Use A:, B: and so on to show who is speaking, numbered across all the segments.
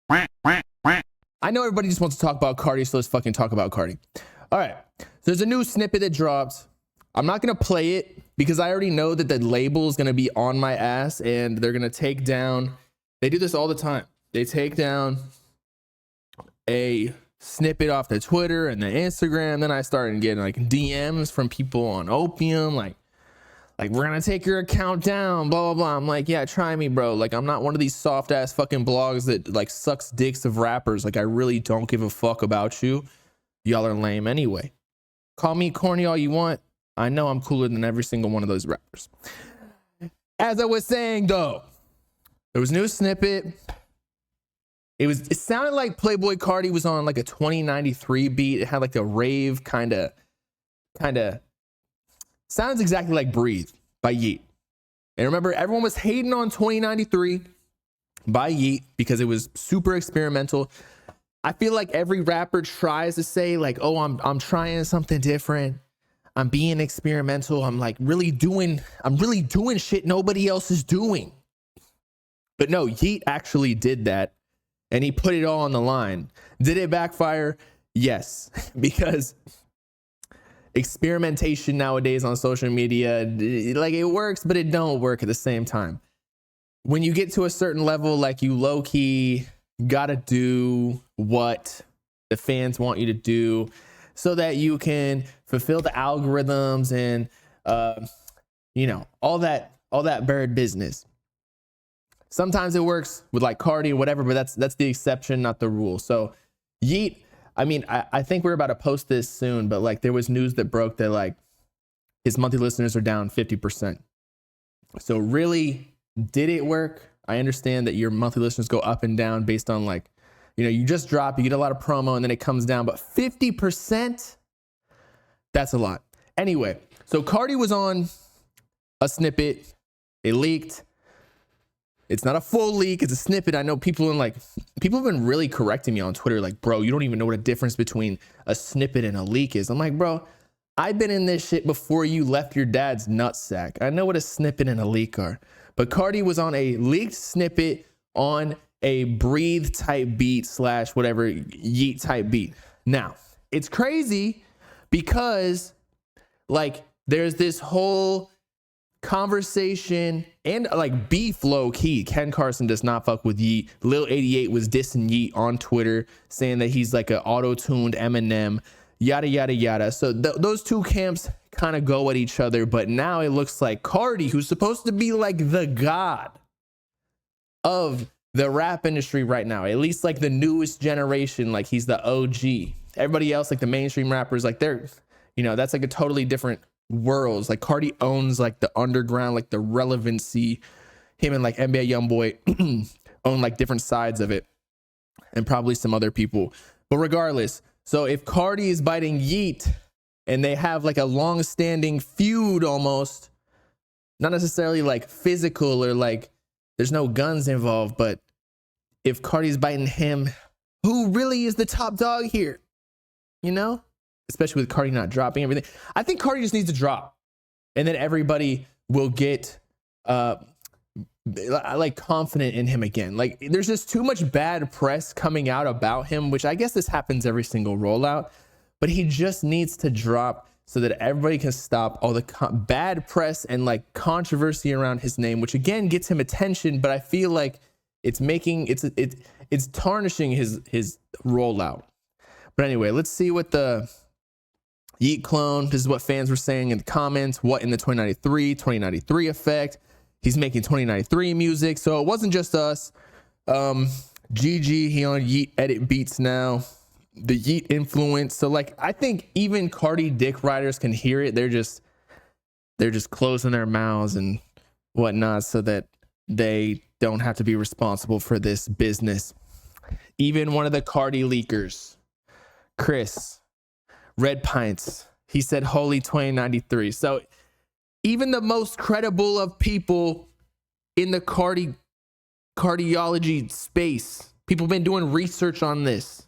A: I know everybody just wants to talk about Cardi, so let's fucking talk about Cardi. All right. There's a new snippet that dropped. I'm not going to play it because I already know that the label is going to be on my ass and they're going to take down. They do this all the time. They take down a snippet off the Twitter and the Instagram. Then I started getting like DMs from people on Opium, like we're gonna take your account down, blah blah blah. I'm like, yeah, try me, bro. Like, I'm not one of these soft ass fucking blogs that like sucks dicks of rappers. Like, I really don't give a fuck about you. Y'all are lame anyway. Call me corny all you want. I know I'm cooler than every single one of those rappers. As I was saying though, there was a new snippet. It sounded like Playboi Carti was on like a 2093 beat. It had like a rave kind of sounds exactly like Breathe by Yeat. And remember, everyone was hating on 2093 by Yeat because it was super experimental. I feel like every rapper tries to say like, oh, I'm trying something different. I'm being experimental. I'm really doing shit nobody else is doing. But no, Yeat actually did that. And he put it all on the line. Did it backfire? Yes, because experimentation nowadays on social media, like, it works, but it don't work at the same time. When you get to a certain level, like, you low-key gotta do what the fans want you to do so that you can fulfill the algorithms and all that bird business. Sometimes it works with like Cardi or whatever, but that's the exception, not the rule. So Yeat, I mean, I think we're about to post this soon, but like there was news that broke that like his monthly listeners are down 50%. So really, did it work? I understand that your monthly listeners go up and down based on like, you just drop, you get a lot of promo and then it comes down, but 50%, that's a lot. Anyway, so Cardi was on a snippet. It leaked. It's not a full leak. It's a snippet. I know people have been really correcting me on Twitter. Like, bro, you don't even know what a difference between a snippet and a leak is. I'm like, bro, I've been in this shit before you left your dad's nutsack. I know what a snippet and a leak are. But Cardi was on a leaked snippet on a Breathe type beat / whatever Yeat type beat. Now, it's crazy because like there's this whole conversation and like beef low key. Ken Carson does not fuck with Yeat. Lil 88 was dissing Yeat on Twitter, saying that he's like an auto-tuned Eminem, yada yada yada. So those two camps kind of go at each other, but now it looks like Cardi, who's supposed to be like the god of the rap industry right now, at least like the newest generation, like he's the OG. Everybody else, like the mainstream rappers, like they're, that's like a totally different worlds. Like Cardi owns like the underground, like the relevancy. Him and like NBA Youngboy own like different sides of it, and probably some other people. But regardless, so if Cardi is biting Yeat and they have like a long-standing feud, almost not necessarily like physical or like there's no guns involved, but if Cardi's biting him, who really is the top dog here? Especially with Cardi not dropping everything. I think Cardi just needs to drop. And then everybody will get like confident in him again. Like there's just too much bad press coming out about him, which I guess this happens every single rollout. But he just needs to drop so that everybody can stop all the bad press and like controversy around his name, which again gets him attention. But I feel like it's tarnishing his rollout. But anyway, let's see what the Yeat clone, this is what fans were saying in the comments. What in the 2093 effect? He's making 2093 music. So it wasn't just us. GG, he on Yeat edit beats now. The Yeat influence. So like, I think even Cardi dick riders can hear it. They're just closing their mouths and whatnot so that they don't have to be responsible for this business. Even one of the Cardi leakers, Chris, Red Pints, he said holy 2093. So even the most credible of people in the cardiology space, people have been doing research on this,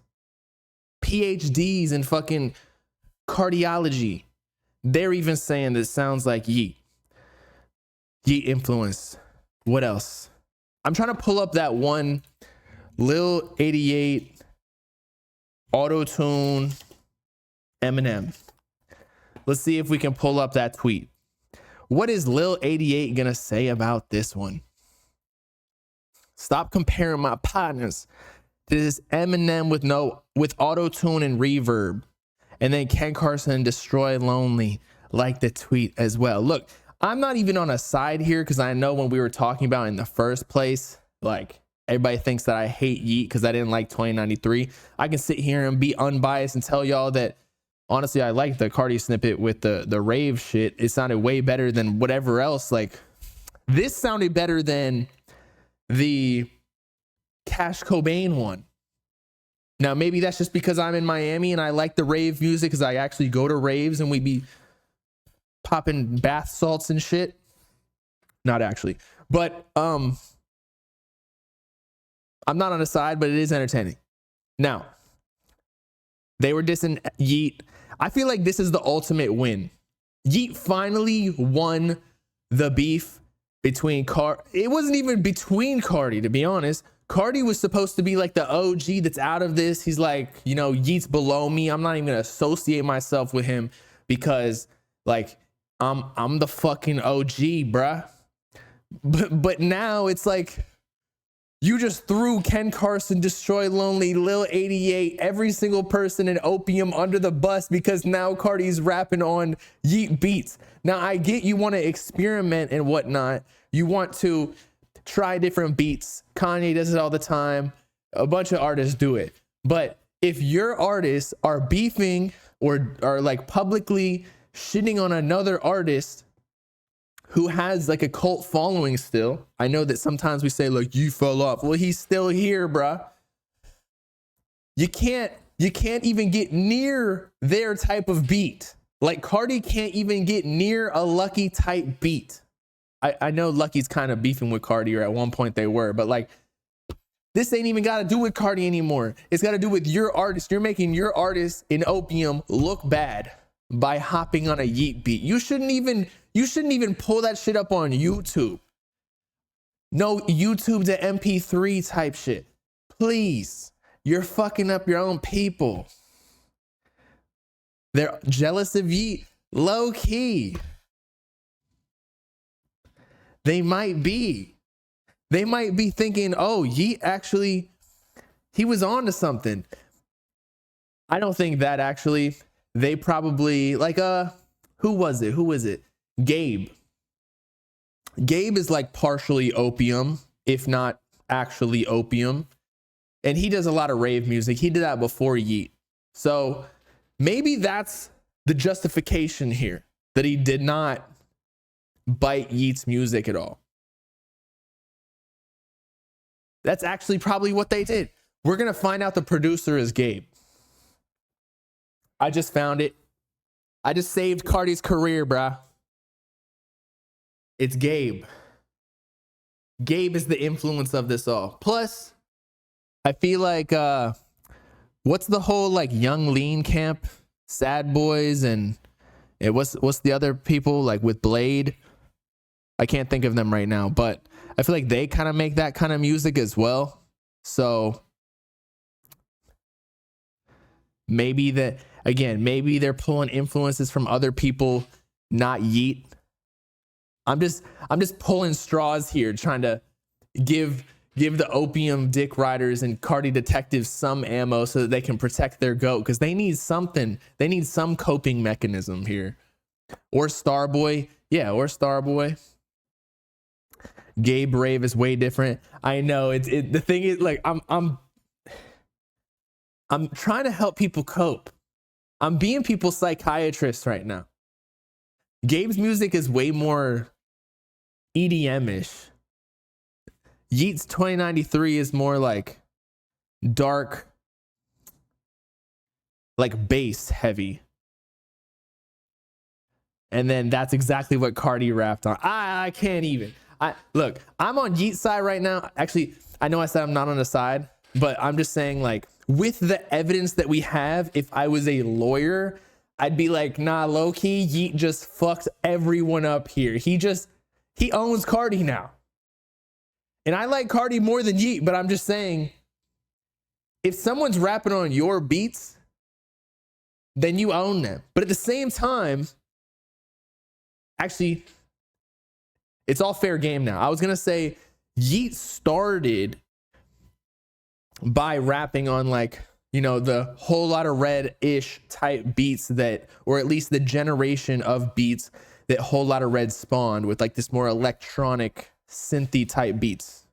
A: PhDs in fucking cardiology, they're even saying that it sounds like Yeat influence. What else? I'm trying to pull up that one Lil 88, auto-tune, Eminem. Let's see if we can pull up that tweet. What is Lil 88 gonna say about this one? Stop comparing my partners to this Eminem with auto-tune and reverb. And then Ken Carson, Destroy Lonely, like the tweet as well. Look, I'm not even on a side here because I know when we were talking about in the first place, like everybody thinks that I hate Yeat because I didn't like 2093. I can sit here and be unbiased and tell y'all that honestly, I like the Cardi snippet with the rave shit. It sounded way better than whatever else. Like this sounded better than the Cash Cobain one. Now, maybe that's just because I'm in Miami and I like the rave music because I actually go to raves and we be popping bath salts and shit. Not actually, but I'm not on a side, but it is entertaining. Now, they were dissing Yeat. I feel like this is the ultimate win. Yeat finally won the beef between it wasn't even between Cardi, to be honest. Cardi was supposed to be like the OG that's out of this. He's like, you know, Yeat's below me. I'm not even gonna associate myself with him because like I'm the fucking OG, bruh. But now it's like you just threw Ken Carson, Destroy Lonely, Lil 88, every single person in Opium under the bus because now Cardi's rapping on Yeat beats. Now I get you want to experiment and whatnot. You want to try different beats. Kanye does it all the time. A bunch of artists do it. But if your artists are beefing or are like publicly shitting on another artist who has like a cult following still, I know that sometimes we say like you fell off. Well, he's still here, bruh. You can't even get near their type of beat. Like Cardi can't even get near a Lucky type beat. I know Lucky's kind of beefing with Cardi, or at one point they were, but like this ain't even got to do with Cardi anymore. It's got to do with your artist. You're making your artist in Opium look bad by hopping on a Yeat beat. You shouldn't even pull that shit up on YouTube. No YouTube to MP3 type shit. Please. You're fucking up your own people. They're jealous of Yeat. Low key. They might be thinking, oh, Yeat actually, he was on to something. I don't think that actually. They probably like, who was it? Gabe is like partially Opium, if not actually Opium. And he does a lot of rave music. He did that before Yeat. So maybe that's the justification here, that he did not bite Yeat's music at all. That's actually probably what they did. We're going to find out the producer is Gabe. I just found it. I just saved Cardi's career, bruh. It's Gabe. Gabe is the influence of this all. Plus, I feel like, what's the whole like Young Lean camp? Sad Boys and what's the other people like with Blade? I can't think of them right now, but I feel like they kind of make that kind of music as well. So maybe they're pulling influences from other people, not Yeat. I'm just pulling straws here, trying to give the Opium dick riders and Cardi detectives some ammo so that they can protect their goat, because they need something. They need some coping mechanism here. Or Starboy. Yeah, or Starboy. Gabe Rave is way different. I know the thing is like I'm trying to help people cope. I'm being people's psychiatrist right now. Gabe's music is way more EDM-ish. Yeat's 2093 is more like dark, like bass heavy. And then that's exactly what Cardi rapped on. I can't even. Look, I'm on Yeat's side right now. Actually, I know I said I'm not on the side, but I'm just saying, like, with the evidence that we have, if I was a lawyer, I'd be like, nah, low-key, Yeat just fucked everyone up here. He owns Cardi now. And I like Cardi more than Yeat, but I'm just saying, if someone's rapping on your beats, then you own them. But at the same time, actually, it's all fair game now. I was going to say Yeat started by rapping on like, you know, the Whole Lotta Red-ish type beats that, or at least the generation of beats that Whole Lotta Red spawned with like this more electronic synthy type beats.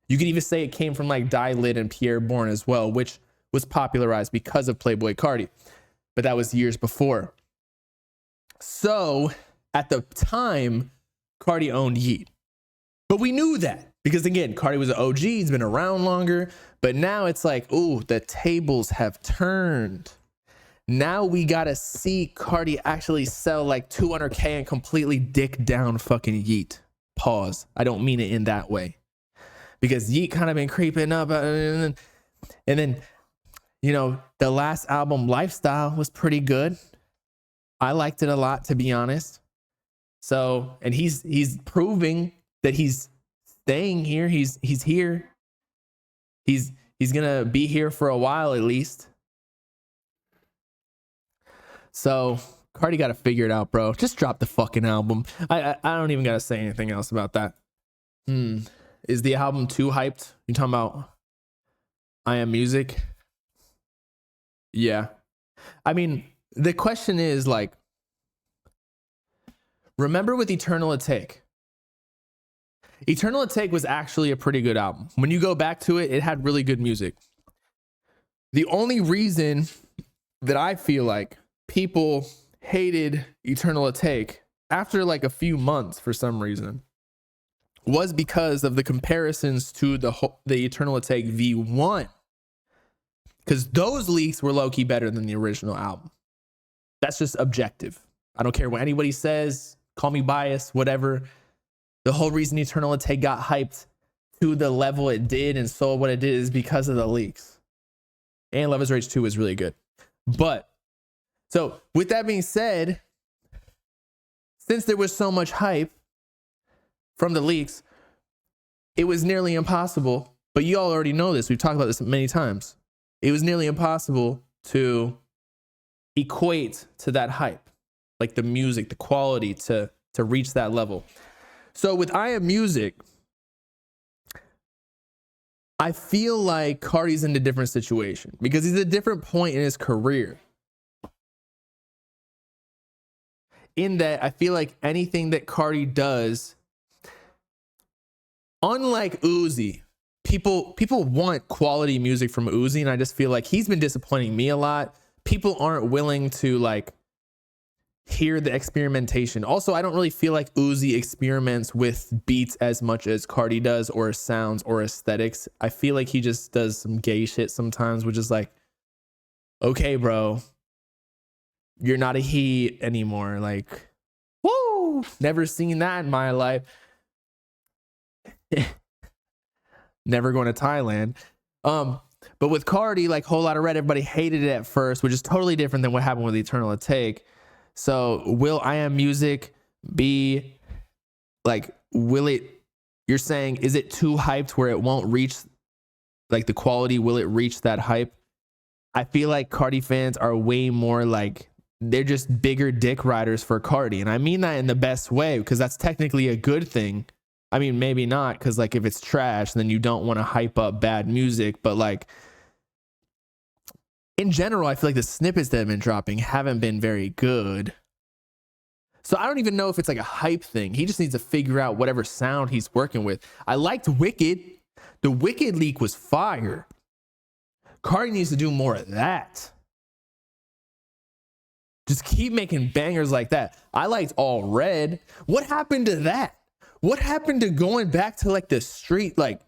A: You could even say it came from like Die Lit and Pierre Bourne as well, which was popularized because of Playboi Carti, but that was years before. So at the time, Cardi owned Yeat, but we knew that because again, Cardi was an OG, he's been around longer, but now it's like, ooh, the tables have turned. Now we gotta see Cardi actually sell like 200K and completely dick down fucking Yeat. Pause. I don't mean it in that way, because Yeat kind of been creeping up, and then, you know, the last album, Lifestyle, was pretty good. I liked it a lot, to be honest. So, and he's proving that he's staying here. He's here. He's gonna be here for a while at least. So Cardi got to figure it out, bro. Just drop the fucking album. I don't even gotta say anything else about that. Is the album too hyped? You talking about I Am Music? Yeah. I mean, the question is like, remember with Eternal Atake? Eternal Atake was actually a pretty good album. When you go back to it, it had really good music. The only reason that I feel like people hated Eternal Atake after like a few months for some reason was because of the comparisons to the Eternal Atake V1, because those leaks were low-key better than the original album. That's just objective. I don't care what anybody says, call me biased, whatever. The whole reason Eternal Atake got hyped to the level it did and sold what it did is because of the leaks. And Love is Rage 2 was really good. But so with that being said, since there was so much hype from the leaks, it was nearly impossible. But you all already know this. We've talked about this many times. It was nearly impossible to equate to that hype, like the music, the quality to reach that level. So with I Am Music, I feel like Cardi's in a different situation because he's at a different point in his career. In that I feel like anything that Cardi does, unlike Uzi, people want quality music from Uzi, and I just feel like he's been disappointing me a lot. People aren't willing to like hear the experimentation. Also, I don't really feel like Uzi experiments with beats as much as Cardi does, or sounds or aesthetics. I feel like he just does some gay shit sometimes, which is like, okay, bro, you're not a he anymore. Like, woo, never seen that in my life. Never going to Thailand. But with Cardi, like Whole Lotta Red, everybody hated it at first, which is totally different than what happened with Eternal Atake. So will I Am Music be like, you're saying, is it too hyped where it won't reach like the quality? Will it reach that hype? I feel like Cardi fans are way more like, they're just bigger dick riders for Cardi. And I mean that in the best way, because that's technically a good thing. I mean, maybe not, because like if it's trash, then you don't want to hype up bad music. But like in general, I feel like the snippets that have been dropping haven't been very good. So I don't even know if it's like a hype thing. He just needs to figure out whatever sound he's working with. I liked Wicked. The Wicked leak was fire. Cardi needs to do more of that. Just keep making bangers like that. I liked All Red. What happened to that? What happened to going back to like the street, like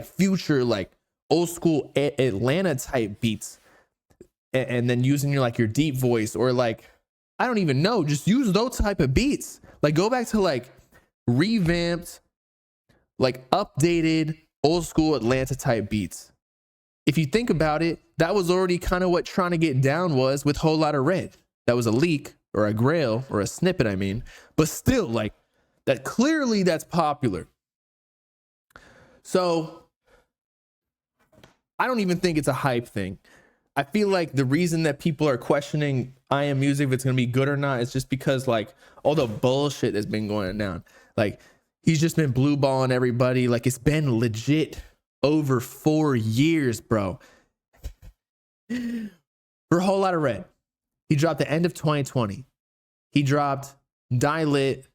A: Future, like old school Atlanta type beats, and then using your deep voice, or like, I don't even know, just use those type of beats. Like go back to like revamped, like updated old school Atlanta type beats. If you think about it, that was already kind of what Trying to Get Down was with Whole Lotta Red. That was a leak or a grail or a snippet, I mean, but still like that, clearly that's popular. So I don't even think it's a hype thing. I feel like the reason that people are questioning I Am Music, if it's going to be good or not, is just because like all the bullshit that's been going down. Like he's just been blue balling everybody. Like it's been legit over 4 years, bro. For a Whole Lot of Red, he dropped the end of 2020. He dropped Die Lit.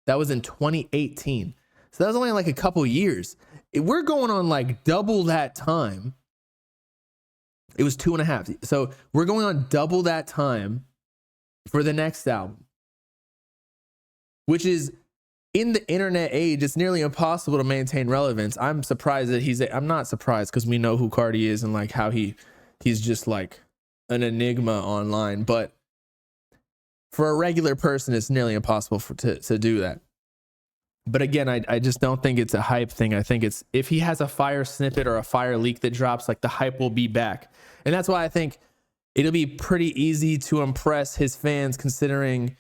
A: That was in 2018. So that was only like a couple years. We're going on like double that time. It was 2.5. So we're going on double that time for the next album, which is, in the internet age, it's nearly impossible to maintain relevance. I'm surprised that I'm not surprised because we know who Cardi is and like how he's just like an enigma online. But for a regular person, it's nearly impossible to do that. But again, I just don't think it's a hype thing. I think it's, if he has a fire snippet or a fire leak that drops, like the hype will be back. And that's why I think it'll be pretty easy to impress his fans, considering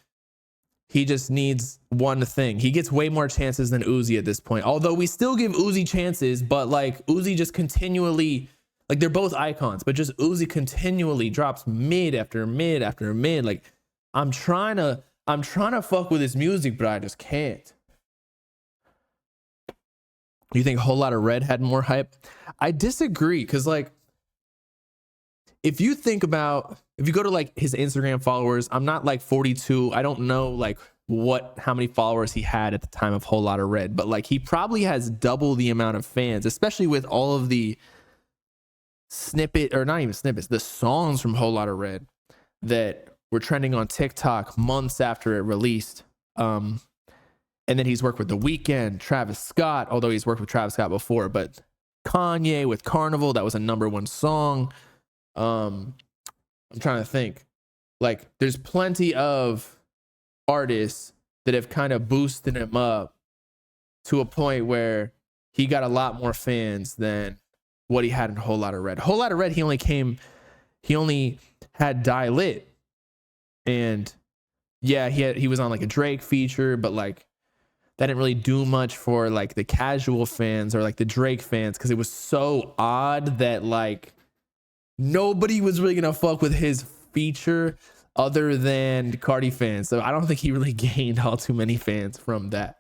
A: he just needs one thing. He gets way more chances than Uzi at this point. Although we still give Uzi chances, but like Uzi just continually, like they're both icons, but just Uzi continually drops mid after mid after mid. Like I'm trying to fuck with his music, but I just can't. You think a Whole Lot of Red had more hype? I disagree, because like if you go to like his Instagram followers, I'm not like 42. I don't know like how many followers he had at the time of Whole Lot of Red, but like he probably has double the amount of fans, especially with all of the the songs from Whole Lot of Red that were trending on TikTok months after it released. And then he's worked with The Weeknd, Travis Scott, although he's worked with Travis Scott before, but Kanye with Carnival, that was a #1 song. I'm trying to think. Like, there's plenty of artists that have kind of boosted him up to a point where he got a lot more fans than what he had in Whole Lot of Red. Whole Lot of Red, he only had Die Lit. And yeah, he was on like a Drake feature, but like that didn't really do much for like the casual fans or like the Drake fans, because it was so odd that like nobody was really gonna fuck with his feature other than Cardi fans. So I don't think he really gained all too many fans from that.